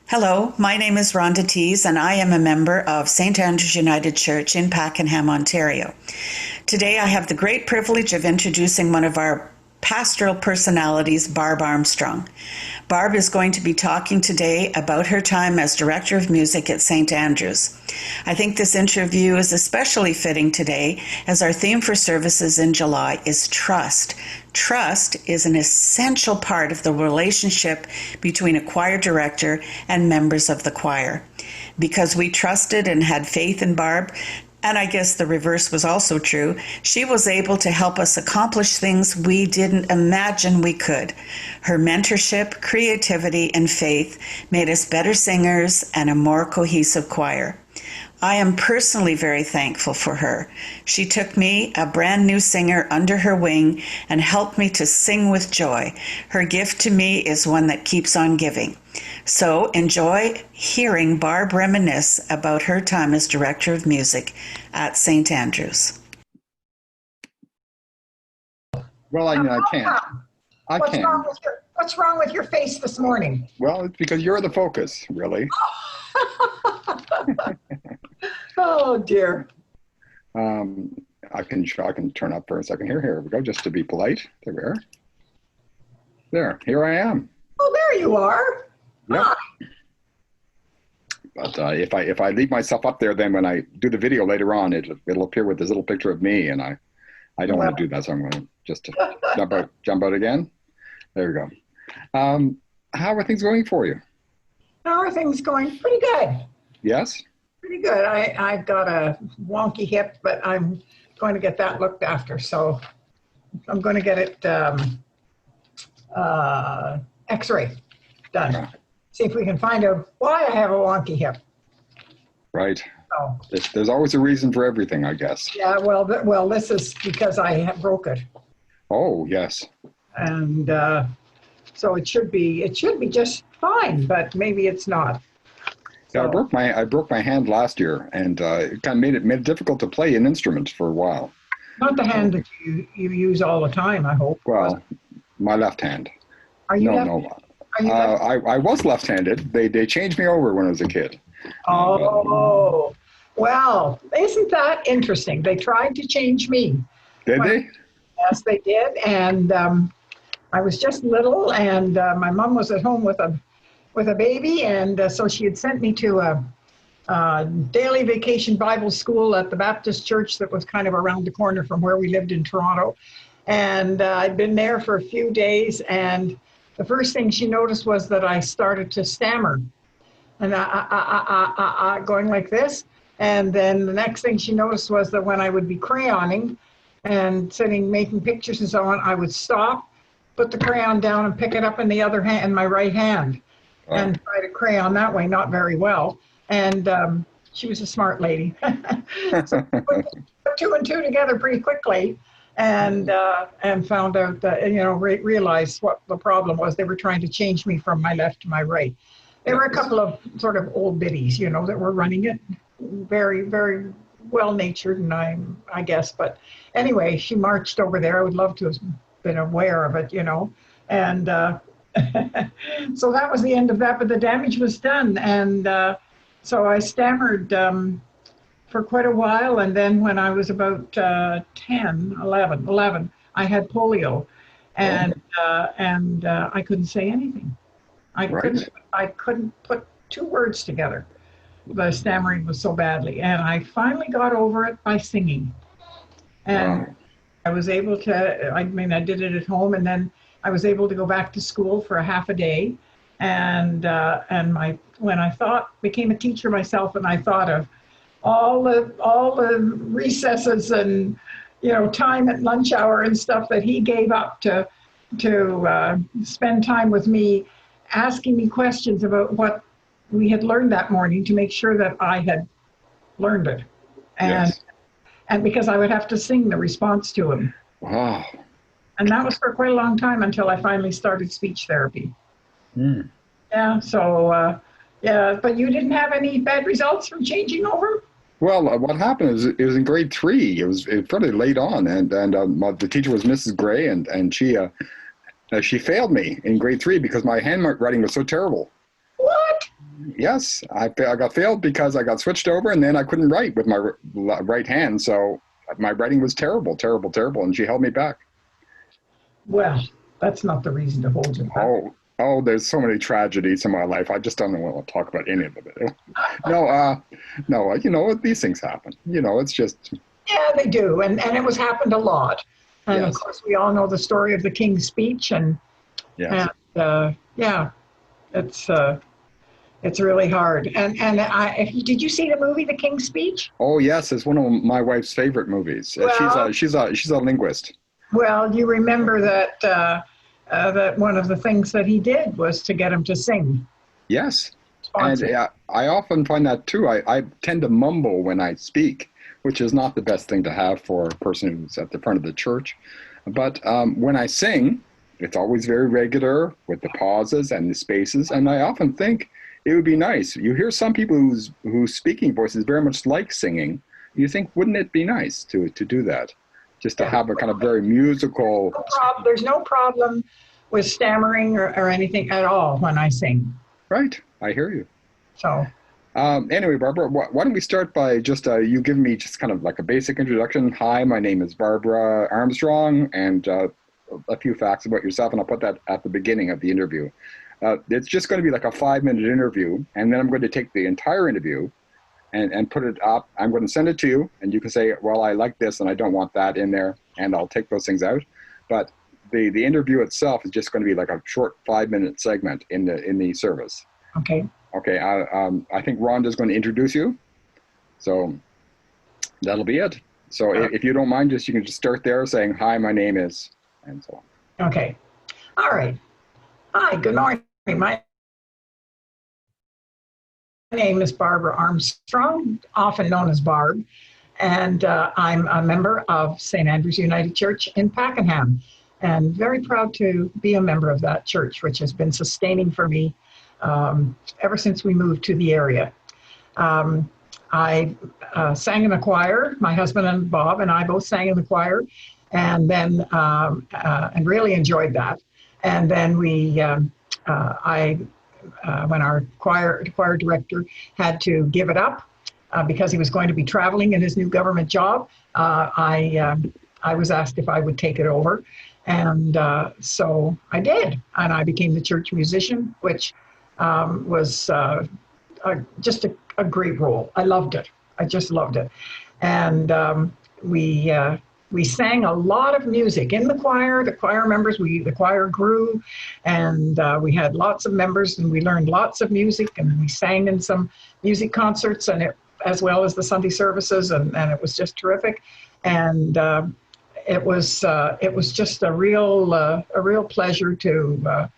Hello, my name is Rhonda Tees, and I am a member of St. Andrew's United Church in Pakenham, Ontario. Today I have the great privilege of introducing one of our pastoral personalities, Barb Armstrong. Barb is going to be talking today about her time as Director of Music at St. Andrew's. I think this interview is especially fitting today as our theme for services in July is trust. Trust is an essential part of the relationship between a choir director and members of the choir. Because we trusted and had faith in Barb, and I guess the reverse was also true, she was able to help us accomplish things we didn't imagine we could. Her mentorship, creativity, and faith made us better singers and a more cohesive choir. I am personally very thankful for her. She took me, a brand new singer, under her wing and helped me to sing with joy. Her gift to me is one that keeps on giving. So enjoy hearing Barb reminisce about her time as Director of Music at St. Andrew's. Well, I can't. I What's can. What's wrong with your face this morning? Well, it's because you're the focus, really. Oh dear. I can turn up for a second here. Here we go, just to be polite. There we are. There, here I am. Oh, there you are. Yep. Hi. But if I leave myself up there, then when I do the video later on, it'll appear with this little picture of me, and I don't want to do that, so I'm going to just jump out again. There we go. How are things going for you? How are things going? Pretty good. Yes. Pretty good. I've got a wonky hip, but I'm going to get that looked after. So I'm going to get it X-ray done. Yeah. See if we can find out why I have a wonky hip. Right. So, There's always a reason for everything, I guess. yeah. Well, this is because I broke it, Oh, yes. and so it should be just fine, but maybe it's not. Yeah, So, I broke my hand last year, and it kind of made it difficult to play an instrument for a while. not the hand that you use all the time, I hope. Well, my left hand. Are you No, left? no. Are you left? I was left-handed. They changed me over when I was a kid. Oh, well, isn't that interesting? They tried to change me. Did Well, they? Yes, they did. And I was just little, and my mom was at home with a baby, and so she had sent me to a daily vacation Bible school at the Baptist church that was kind of around the corner from where we lived in Toronto. And I'd been there for a few days, and the first thing she noticed was that I started to stammer, and going like this. And then the next thing she noticed was that when I would be crayoning and sitting making pictures and so on, I would stop, put the crayon down, and pick it up in the other hand, in my right hand, and try to crayon that way. Not very well. And she was a smart lady, so put two and two together pretty quickly, and found out that, realized what the problem was. They were trying to change me from my left to my right. There were a couple of sort of old biddies, that were running it, very, very well-natured, and I guess. But anyway, she marched over there. I would love to have been aware of it, and so that was the end of that. But the damage was done, and so I stammered for quite a while, and then when I was about 11, I had polio, and I couldn't say anything. I couldn't put two words together. The stammering was so badly, and I finally got over it by singing. And I was able to. I did it at home, and then I was able to go back to school for a half a day, and when I became a teacher myself, and I thought of all the recesses and time at lunch hour and stuff that he gave up to spend time with me, asking me questions about what we had learned that morning to make sure that I had learned it, Yes. and because I would have to sing the response to him. Wow. And that was for quite a long time until I finally started speech therapy. Mm. Yeah. So but you didn't have any bad results from changing over? Well, what happened is it was in grade 3. It was fairly late on, and the teacher was Mrs. Gray, and she failed me in grade 3 because my handwriting was so terrible. What? Yes, I got failed because I got switched over, and then I couldn't write with my right hand, so my writing was terrible, terrible, terrible, and she held me back. Well, that's not the reason to hold you back. There's so many tragedies in my life. I just don't want to talk about any of it. No, these things happen. It's just. Yeah, they do, and it was happened a lot. And of Yes, course, we all know the story of the King's Speech, and yes. yeah, it's really hard. Did you see the movie The King's Speech? Oh, yes, it's one of my wife's favorite movies. Well, She's a linguist. well, you remember that that one of the things that he did was to get him to sing. Yes, and Sponsor. I often find that too. I tend to mumble when I speak, which is not the best thing to have for a person who's at the front of the church. But when I sing, it's always very regular with the pauses and the spaces. And I often think it would be nice. You hear some people whose speaking voice is very much like singing. You think, wouldn't it be nice to do that? Just to have a kind of very musical. There's no problem with stammering or anything at all when I sing. Right, I hear you. So. Anyway, Barbara, why don't we start by just you giving me just kind of like a basic introduction. Hi, my name is Barbara Armstrong, and a few facts about yourself, and I'll put that at the beginning of the interview. It's just going to be like a 5-minute interview, and then I'm going to take the entire interview and put it up. I'm going to send it to you, and you can say, well, I like this, and I don't want that in there, and I'll take those things out. But the interview itself is just going to be like a short 5-minute segment in the service. Okay. Okay, I think Rhonda's going to introduce you, so that'll be it. So if you don't mind, you can just start there saying, hi, my name is, and so on. Okay. All right. Hi, good morning. My name is Barbara Armstrong, often known as Barb, and I'm a member of St. Andrew's United Church in Pakenham, and very proud to be a member of that church, which has been sustaining for me ever since we moved to the area. I sang in the choir. My husband and Bob and I both sang in the choir, and then and really enjoyed that. And then when our choir director had to give it up because he was going to be traveling in his new government job, I was asked if I would take it over, and so I did, and I became the church musician, which was just a great role. I loved it. I just loved it. And we sang a lot of music in the choir. The choir members, the choir grew, and we had lots of members, and we learned lots of music, and we sang in some music concerts, and as well as the Sunday services, and it was just terrific. And it was just a real pleasure to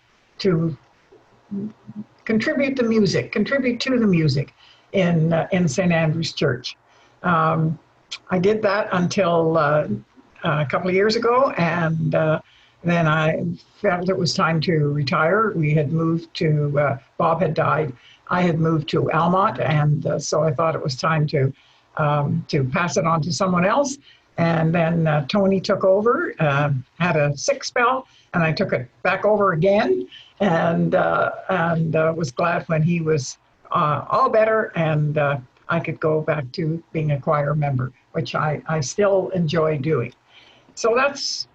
contribute to the music in St. Andrew's Church. I did that until a couple of years ago, and then I felt it was time to retire. We had moved to, Bob had died. I had moved to Almont, and so I thought it was time to pass it on to someone else. And then Tony took over, had a sick spell, and I took it back over again, and was glad when he was all better, and I could go back to being a choir member, which I still enjoy doing. So that's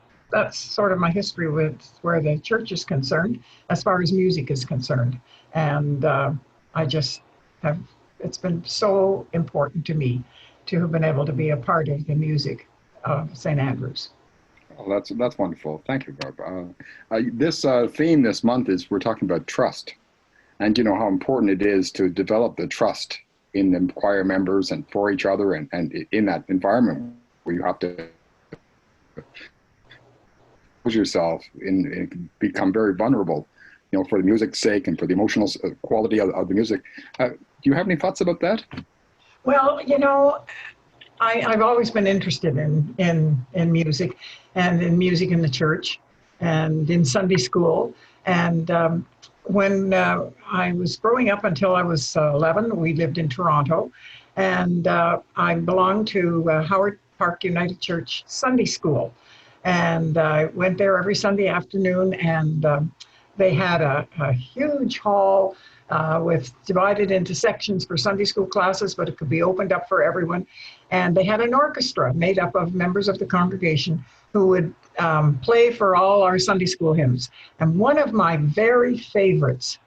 sort of my history with where the church is concerned, as far as music is concerned. And I just have, it's been so important to me to have been able to be a part of the music of St. Andrews. Well, that's wonderful. Thank you, Barb. This theme this month is we're talking about trust, and you know how important it is to develop the trust in the choir members and for each other, and in that environment where you have to pose yourself and become very vulnerable, you know, for the music's sake and for the emotional quality of the music. Do you have any thoughts about that? Well, you know, I've always been interested in music, and in music in the church and in Sunday school. And when I was growing up until I was 11, we lived in Toronto, and I belonged to Howard Park United Church Sunday School. And I went there every Sunday afternoon, and they had a huge hall with divided into sections for Sunday school classes, but it could be opened up for everyone. And they had an orchestra made up of members of the congregation who would play for all our Sunday school hymns. And one of my very favorites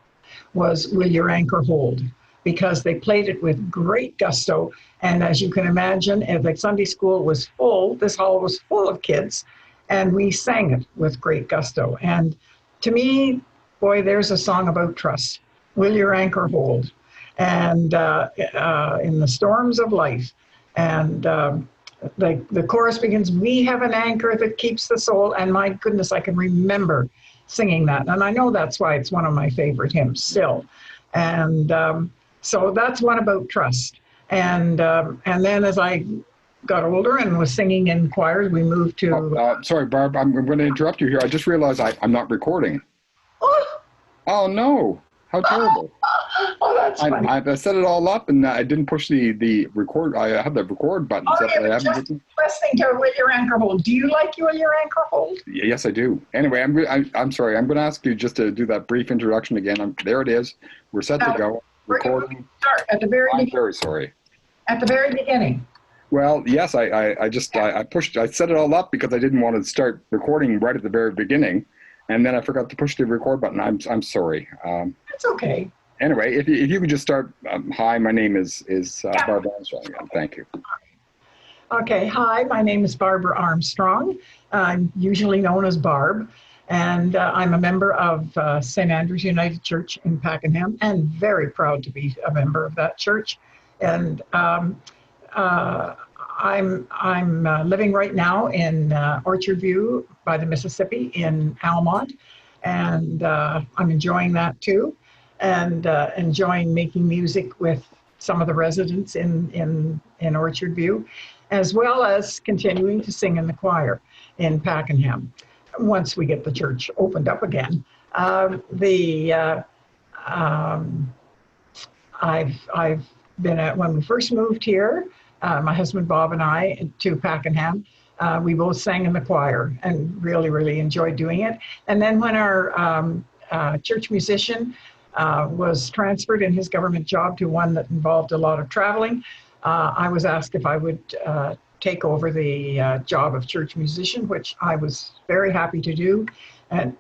was Will Your Anchor Hold, because they played it with great gusto. And as you can imagine, if the Sunday school was full, this hall was full of kids, and we sang it with great gusto. And to me, boy, there's a song about trust. Will your anchor hold? And in the storms of life. And the chorus begins, we have an anchor that keeps the soul. And my goodness, I can remember singing that. And I know that's why it's one of my favorite hymns still. And so that's one about trust. And then as I got older and was singing in choirs, we moved to... sorry, Barb, I'm going to interrupt you here. I just realized I'm not recording. Oh, no. How terrible. Oh, that's funny. I set it all up, and I didn't push the record. I have the record button. Oh, yeah, just listening to Will Your Anchor Hold. Do you like Will Your Anchor Hold? Yes, I do. Anyway, I'm sorry. I'm going to ask you just to do that brief introduction again. There it is. We're set to go. Recording. Start at the very beginning. I'm very sorry. At the very beginning. Well, yes, I set it all up because I didn't want to start recording right at the very beginning, and then I forgot to push the record button. I'm sorry. It's okay. Anyway, if you could just start. Hi, my name is Barbara Armstrong again. Thank you. Okay. Hi, my name is Barbara Armstrong. I'm usually known as Barb, and I'm a member of St. Andrew's United Church in Pakenham, and very proud to be a member of that church. And I'm living right now in Orchard View by the Mississippi in Almont, and I'm enjoying that too, and enjoying making music with some of the residents in Orchard View, as well as continuing to sing in the choir in Pakenham once we get the church opened up again. I've been at, when we first moved here, my husband Bob and I, to Pakenham, we both sang in the choir and really, really enjoyed doing it. And then when our church musician was transferred in his government job to one that involved a lot of traveling, I was asked if I would take over the job of church musician, which I was very happy to do. And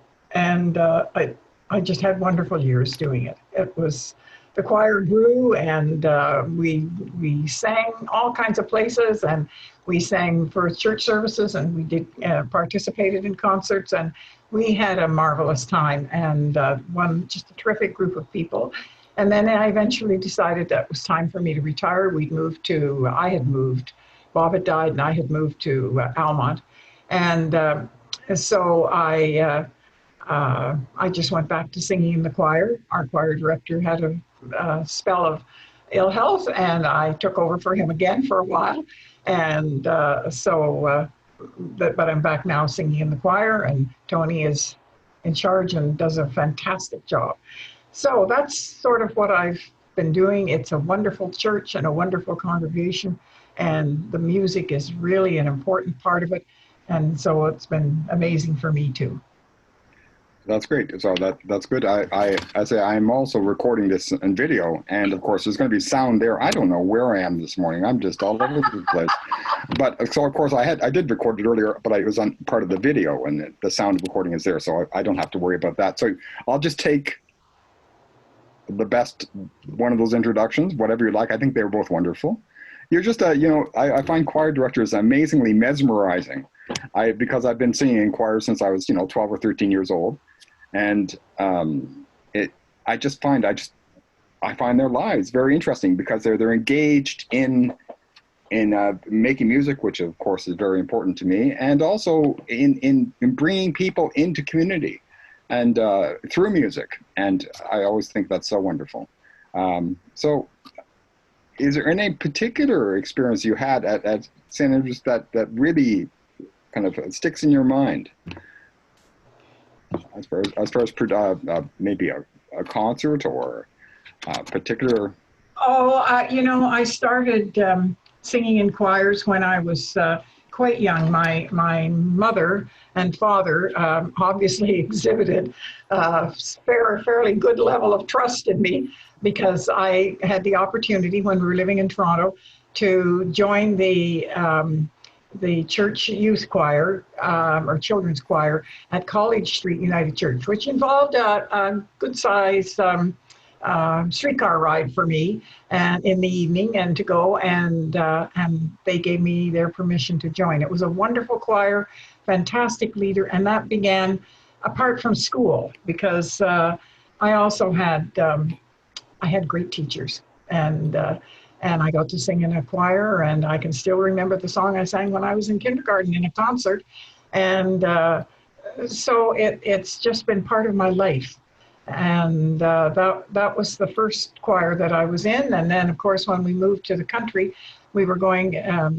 I just had wonderful years doing it. It was, the choir grew, and we sang all kinds of places, and we sang for church services, and we did participated in concerts, and we had a marvelous time, and just a terrific group of people. And then I eventually decided that it was time for me to retire. I had moved, Bob had died, and I had moved to Almont, and so I just went back to singing in the choir. Our choir director had a spell of ill health, and I took over for him again for a while. And but I'm back now singing in the choir, and Tony is in charge and does a fantastic job. So that's sort of what I've been doing. It's a wonderful church and a wonderful congregation, and the music is really an important part of it. And so it's been amazing for me too. That's great. So that's good. I'm also recording this in video, and of course there's going to be sound there. I don't know where I am this morning. I'm just all over the place. But so of course I did record it earlier, but it was on part of the video, and the sound recording is there, so I don't have to worry about that. So I'll just take the best one of those introductions, whatever you like. I think they were both wonderful. You're just I find choir directors amazingly mesmerizing. Because I've been singing in choir since I was 12 or 13 years old. And I find their lives very interesting because they're engaged in making music, which of course is very important to me, and also in bringing people into community and through music. And I always think that's so wonderful. So is there any particular experience you had at St. Andrews that really kind of sticks in your mind? As far as maybe a concert or a particular... Oh, I started singing in choirs when I was quite young, my mother and father obviously exhibited a fairly good level of trust in me, because I had the opportunity when we were living in Toronto to join the church youth choir or children's choir at College Street United Church, which involved a good size streetcar ride for me and in the evening, and to go, and they gave me their permission to join. It was a wonderful choir, fantastic leader, and that began apart from school, because I also had I had great teachers, and I got to sing in a choir, and I can still remember the song I sang when I was in kindergarten in a concert, and so it's just been part of my life. And that was the first choir that I was in. And then, of course, when we moved to the country, we were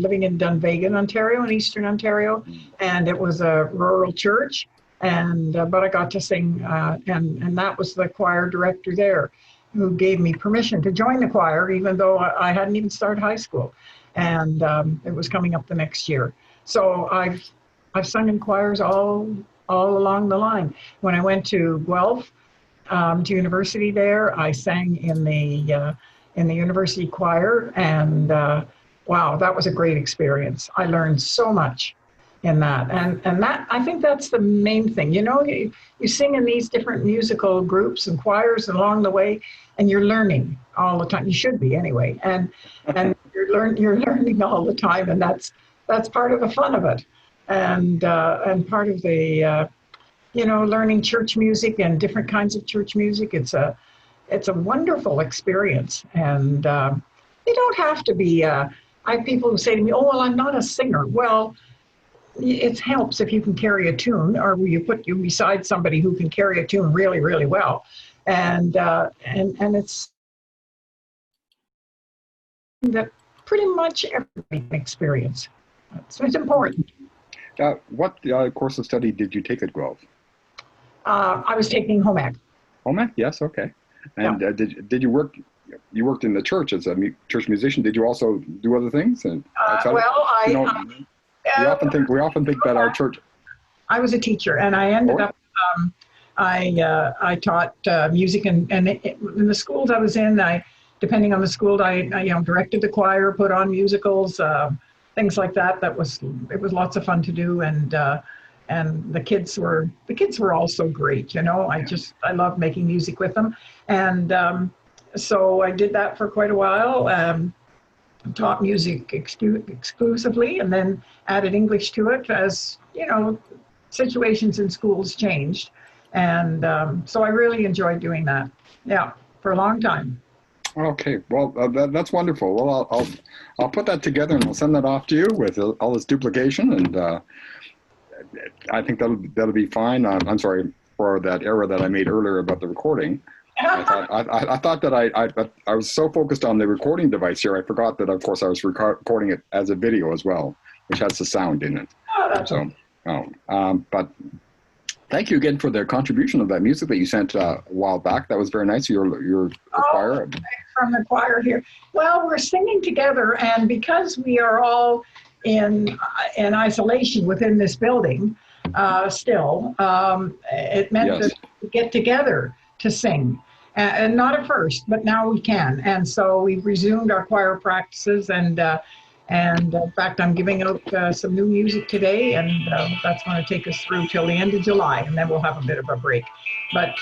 living in Dunvegan, Ontario, in Eastern Ontario, and it was a rural church. And but I got to sing, and that was the choir director there, who gave me permission to join the choir, even though I hadn't even started high school, and it was coming up the next year. So I've sung in choirs all along the line. When I went to Guelph, to university there, I sang in the university choir, and wow, that was a great experience. I learned so much in that, and that, I think that's the main thing. You know, you sing in these different musical groups and choirs along the way, and you're learning all the time. You should be anyway, and you're learning all the time, and that's part of the fun of it, and part of the you know, learning church music and different kinds of church music. It's a wonderful experience, and you don't have to be. I have people who say to me, "Oh, well, I'm not a singer." Well, it helps if you can carry a tune, or you put you beside somebody who can carry a tune really, really well, and it's that pretty much everybody can experience. So it's important. What course of study did you take at Guelph? I was taking home ec. Home ec, yes, okay. And Yeah. Did you work? You worked in the church as a church musician. Did you also do other things? And Well, you know, we often think that our church. I was a teacher, and I ended up. I taught music, and in the schools I was in, depending on the school, I directed the choir, put on musicals, things like that. It was lots of fun to do, and the kids were also great. You know, I loved making music with them, and so I did that for quite a while. Taught music exclusively, and then added English to it as, you know, situations in schools changed. And so I really enjoyed doing that. Yeah, for a long time. Okay, well, that's wonderful. Well, I'll put that together and I'll send that off to you with all this duplication, and I think that'll be fine. I'm sorry for that error that I made earlier about the recording. I thought that I was so focused on the recording device here, I forgot that, of course, I was recording it as a video as well, which has the sound in it. Oh, that's so, but thank you again for the contribution of that music that you sent a while back. That was very nice. Your choir. From the choir here. Well, we're singing together, and because we are all in isolation within this building, still, it meant that we get together to sing. And not at first, but now we can. And so we've resumed our choir practices, and in fact, I'm giving out some new music today, and that's going to take us through till the end of July, and then we'll have a bit of a break. But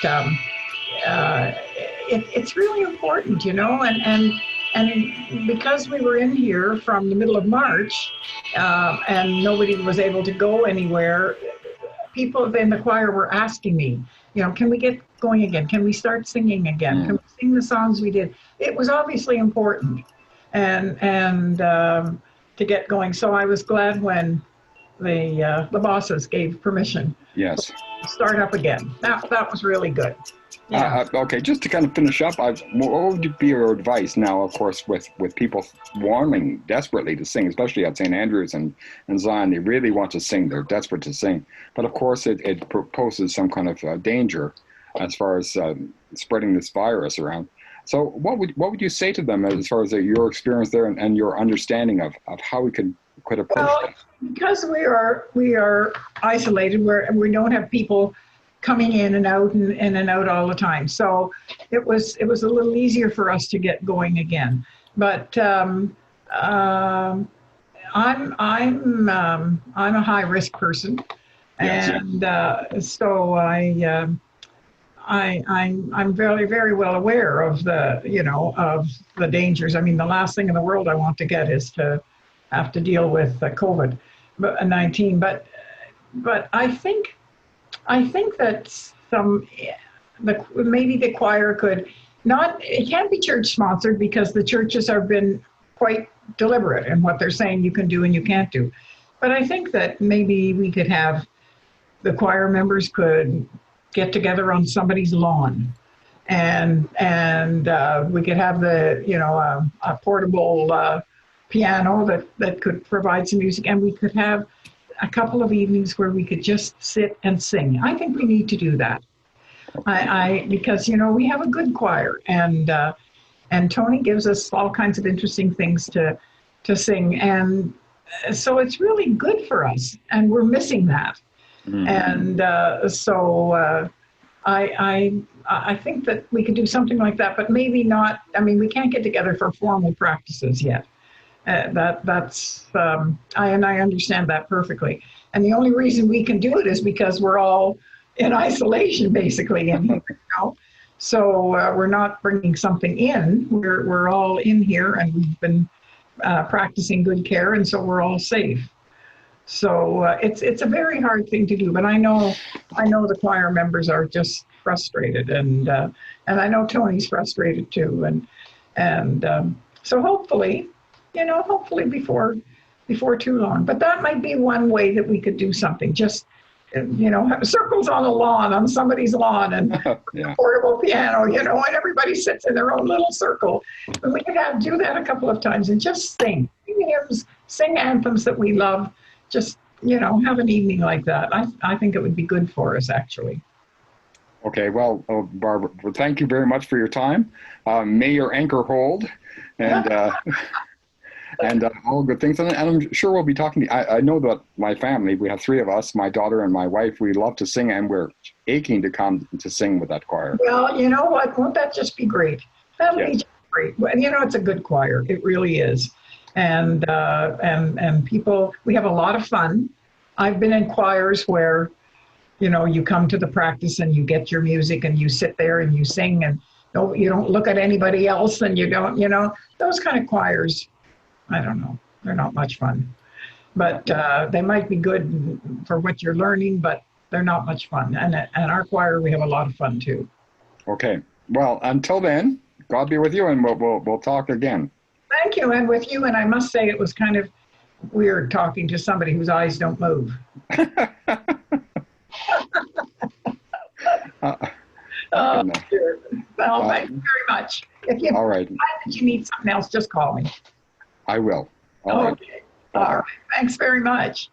it's really important, you know, and because we were in here from the middle of March, and nobody was able to go anywhere, people in the choir were asking me, you know, can we get going again? Can we start singing again? Can we sing the songs we did? It was obviously important, and to get going. So I was glad when the bosses gave permission. Yes. To start up again. That was really good. Yeah. Okay, just to kind of finish up, what would be your advice now, of course, with people wanting desperately to sing, especially at St. Andrews and Zion? They really want to sing. They're desperate to sing. But of course, it poses some kind of danger as far as spreading this virus around. So what would you say to them as far as your experience there and your understanding of how we can could approach Well, that? because we are isolated, we don't have people coming in and out and in and out all the time. So it was a little easier for us to get going again. But I'm a high risk person, Yes. and so I'm very, very well aware of of the dangers. I mean, the last thing in the world I want to get is to have to deal with COVID-19. But I think that maybe the choir could not. It can't be church sponsored because the churches have been quite deliberate in what they're saying you can do and you can't do. But I think that maybe we could have the choir members could get together on somebody's lawn, and we could have a portable piano that could provide some music, and we could have a couple of evenings where we could just sit and sing. I think we need to do that. Because we have a good choir, and Tony gives us all kinds of interesting things to sing, and so it's really good for us, and we're missing that. Mm-hmm. And so I think that we could do something like that, but maybe not. I mean, we can't get together for formal practices yet. I understand that perfectly. And the only reason we can do it is because we're all in isolation, basically, in here, So we're not bringing something in. We're all in here, and we've been practicing good care, and so we're all safe. So it's a very hard thing to do, but I know the choir members are just frustrated, and I know Tony's frustrated too, and so hopefully before too long. But that might be one way that we could do something. Just have circles on a lawn, on somebody's lawn, and Yeah. a portable piano, and everybody sits in their own little circle. And we could do that a couple of times and just sing hymns, sing anthems that we love. Just have an evening like that. I think it would be good for us, actually. Okay, well, Barbara, well, thank you very much for your time. May your anchor hold, and all good things. And I'm sure we'll be talking. I know that my family, we have three of us, my daughter and my wife, we love to sing, and we're aching to come to sing with that choir. Well, you know what? Won't that just be great? That'll be just great. Well, it's a good choir. It really is. And people, we have a lot of fun. I've been in choirs where you come to the practice and you get your music and you sit there and you sing, and you don't look at anybody else, and you don't, those kind of choirs, I don't know, they're not much fun. But they might be good for what you're learning, but they're not much fun. And our choir, we have a lot of fun too. Okay. Well, until then, God be with you, and we'll talk again. Thank you, and with you. And I must say, it was kind of weird talking to somebody whose eyes don't move. Sure. Well, thank you very much. If you find that you need something else, just call me. I will. All right. All right. Thanks very much.